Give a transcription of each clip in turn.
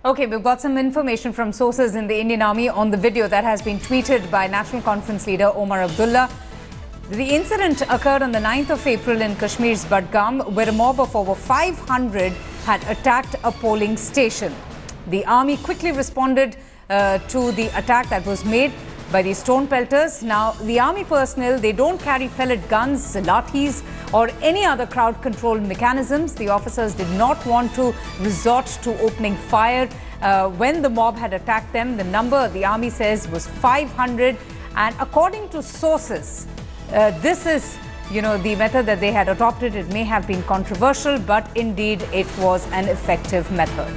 Okay, we've got some information from sources in the Indian Army on the video that has been tweeted by National Conference leader Omar Abdullah. The incident occurred on the 9th of April in Kashmir's Budgam, where a mob of over 500 had attacked a polling station. The army quickly responded to the attack that was made by the stone pelters. Now, the army personnel, they don't carry pellet guns, lathis or any other crowd control mechanisms. The officers did not want to resort to opening fire when the mob had attacked them. The number, the army says, was 500. And according to sources, this is, the method that they had adopted. It may have been controversial, but indeed it was an effective method.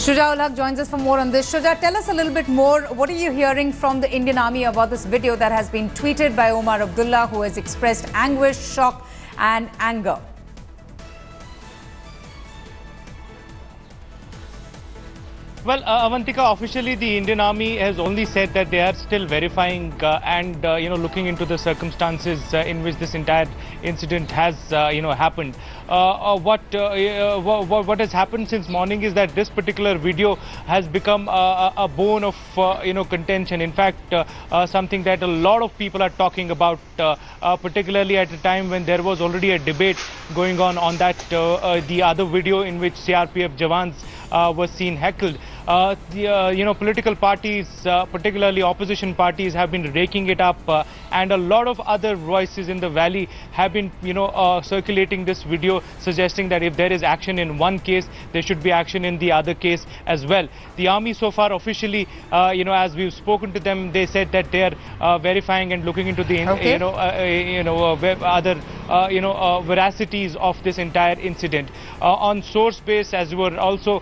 Shuja ul Haq joins us for more on this. Shuja, tell us a little bit more. What are you hearing from the Indian Army about this video that has been tweeted by Omar Abdullah, who has expressed anguish, shock and anger? Well, Avantika, officially the Indian Army has only said that they are still verifying and looking into the circumstances in which this entire incident has happened. What has happened since morning is that this particular video has become a bone of contention. In fact, something that a lot of people are talking about, particularly at a time when there was already a debate going on that the other video in which CRPF Jawans was seen heckled. Political parties, particularly opposition parties, have been raking it up, and a lot of other voices in the valley have been, circulating this video, suggesting that if there is action in one case, there should be action in the other case as well. The army so far officially, as we've spoken to them, they said that they are verifying and looking into the, other, veracities of this entire incident. On source base, as you were also,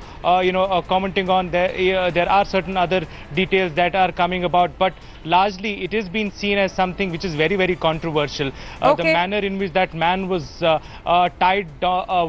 commenting on, there are certain other details that are coming about, but largely it is being seen as something which is very, very controversial. The manner in which that man was tied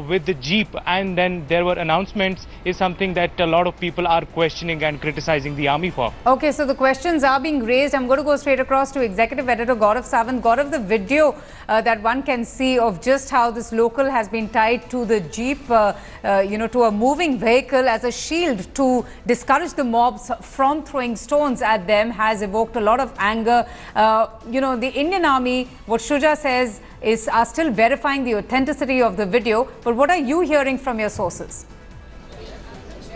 with the jeep and then there were announcements is something that a lot of people are questioning and criticizing the army for. Okay, so the questions are being raised. I'm going to go straight across to Executive Editor Gaurav Sawant. Gaurav, the video that one can see of just how this local has been tied to the jeep, to a moving vehicle as a shield to discourage the mobs from throwing stones at them, has evoked a lot of anger. The Indian Army, what Shuja says, are still verifying the authenticity of the video. But what are you hearing from your sources?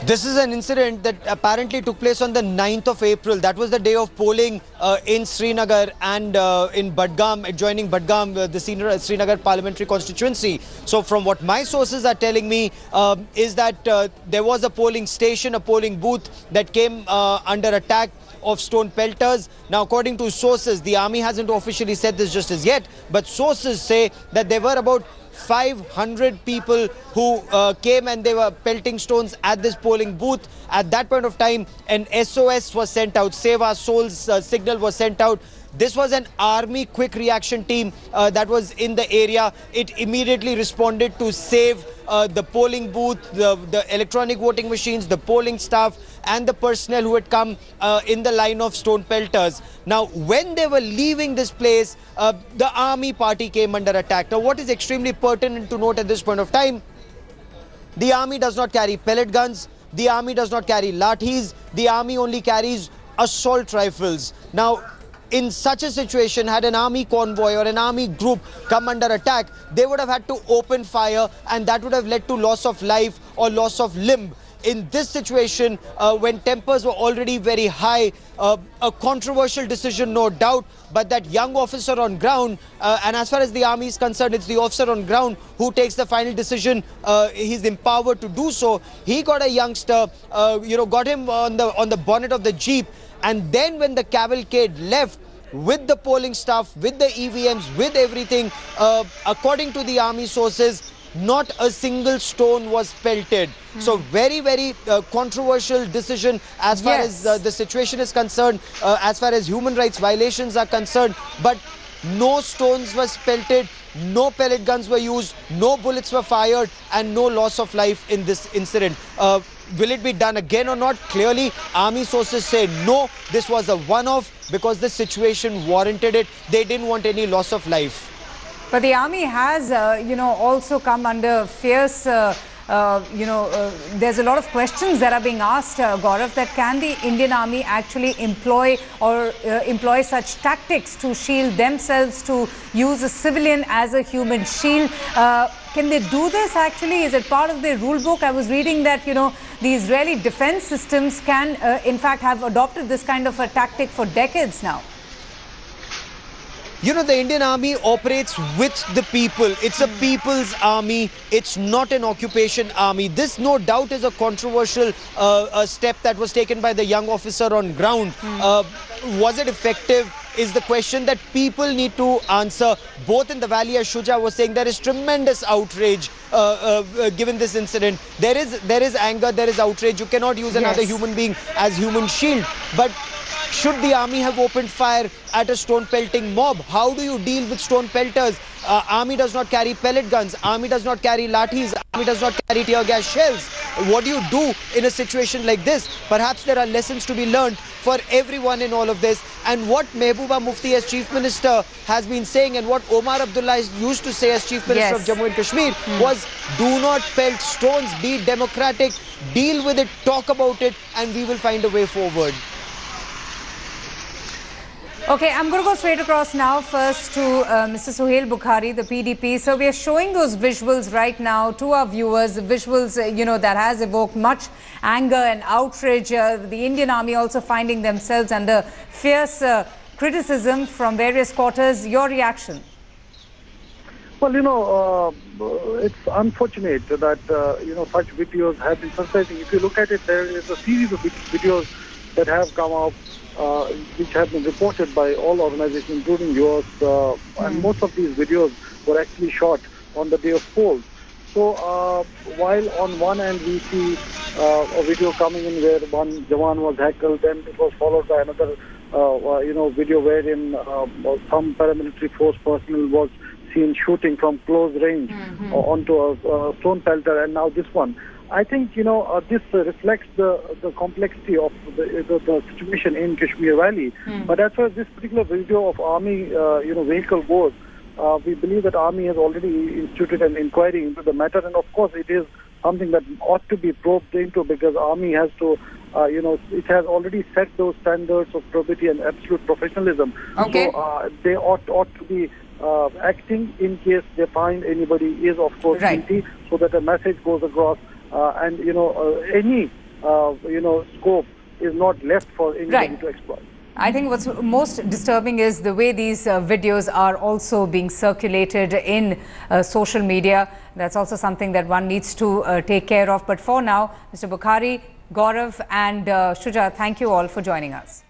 This is an incident that apparently took place on the 9th of April. That was the day of polling in Srinagar and in Budgam, adjoining Budgam, the Srinagar parliamentary constituency. So from what my sources are telling me is that there was a polling station, a polling booth that came under attack of stone pelters. Now, according to sources, the army hasn't officially said this just as yet, but sources say that there were about 500 people who came and they were pelting stones at this polling booth. At that point of time, an SOS was sent out, Save Our Souls signal was sent out. This was an army quick reaction team that was in the area. It immediately responded to save the polling booth, the electronic voting machines, the polling staff and the personnel who had come in the line of stone pelters. Now, when they were leaving this place, the army party came under attack. Now, what is extremely pertinent to note at this point of time, the army does not carry pellet guns, the army does not carry lathis, the army only carries assault rifles. Now, in such a situation, had an army convoy or an army group come under attack, they would have had to open fire and that would have led to loss of life or loss of limb. In this situation, when tempers were already very high, a controversial decision, no doubt, but that young officer on ground, and as far as the army is concerned, it's the officer on ground who takes the final decision. He's empowered to do so. He got a youngster, got him on the bonnet of the jeep, and then when the cavalcade left, with the polling staff, with the EVMs, with everything, according to the army sources, not a single stone was pelted. So very, very controversial decision as far as the situation is concerned, as far as human rights violations are concerned. But no stones was pelted, no pellet guns were used, no bullets were fired and no loss of life in this incident. Will it be done again or not? Clearly, army sources say no, this was a one-off because the situation warranted it. They didn't want any loss of life. But the army has, also come under fierce there's a lot of questions that are being asked, Gaurav, that can the Indian Army actually employ such tactics to shield themselves, to use a civilian as a human shield? Can they do this actually? Is it part of their rule book? I was reading that, the Israeli defense systems can, in fact, have adopted this kind of a tactic for decades now. The Indian Army operates with the people. It's a people's army. It's not an occupation army. This, no doubt, is a controversial step that was taken by the young officer on ground. Was it effective? Is the question that people need to answer. Both in the valley, as Shuja was saying, there is tremendous outrage given this incident. There is anger, there is outrage. You cannot use another human being as human shield. But should the army have opened fire at a stone pelting mob? How do you deal with stone pelters? Army does not carry pellet guns. Army does not carry lathis. Army does not carry tear gas shells. What do you do in a situation like this? Perhaps there are lessons to be learned for everyone in all of this. And what Mehbooba Mufti as Chief Minister has been saying, and what Omar Abdullah used to say as Chief Minister of Jammu and Kashmir, was do not pelt stones, be democratic, deal with it, talk about it, and we will find a way forward. Okay, I'm going to go straight across now first to Mr. Suhail Bukhari, the PDP. So we are showing those visuals right now to our viewers, the visuals, that has evoked much anger and outrage. The Indian Army also finding themselves under fierce criticism from various quarters. Your reaction? Well, it's unfortunate that, such videos have been circulating. If you look at it, there is a series of videos that have come up which have been reported by all organizations, including yours, and most of these videos were actually shot on the day of polls. So while on one end we see a video coming in where one Jawan was heckled, then it was followed by another video wherein some paramilitary force personnel was seen shooting from close range onto a stone pelter, and now this one. I think, this reflects the complexity of the situation in Kashmir Valley. But as far as this particular video of army, vehicle goes, we believe that army has already instituted an inquiry into the matter. And of course, it is something that ought to be probed into, because army has to, it has already set those standards of probity and absolute professionalism. Okay. So they ought to be acting in case they find anybody is, of course, guilty, so that a message goes across. And any scope is not left for anybody to exploit. I think what's most disturbing is the way these videos are also being circulated in social media. That's also something that one needs to take care of. But for now, Mr. Bukhari, Gaurav and Shuja, thank you all for joining us.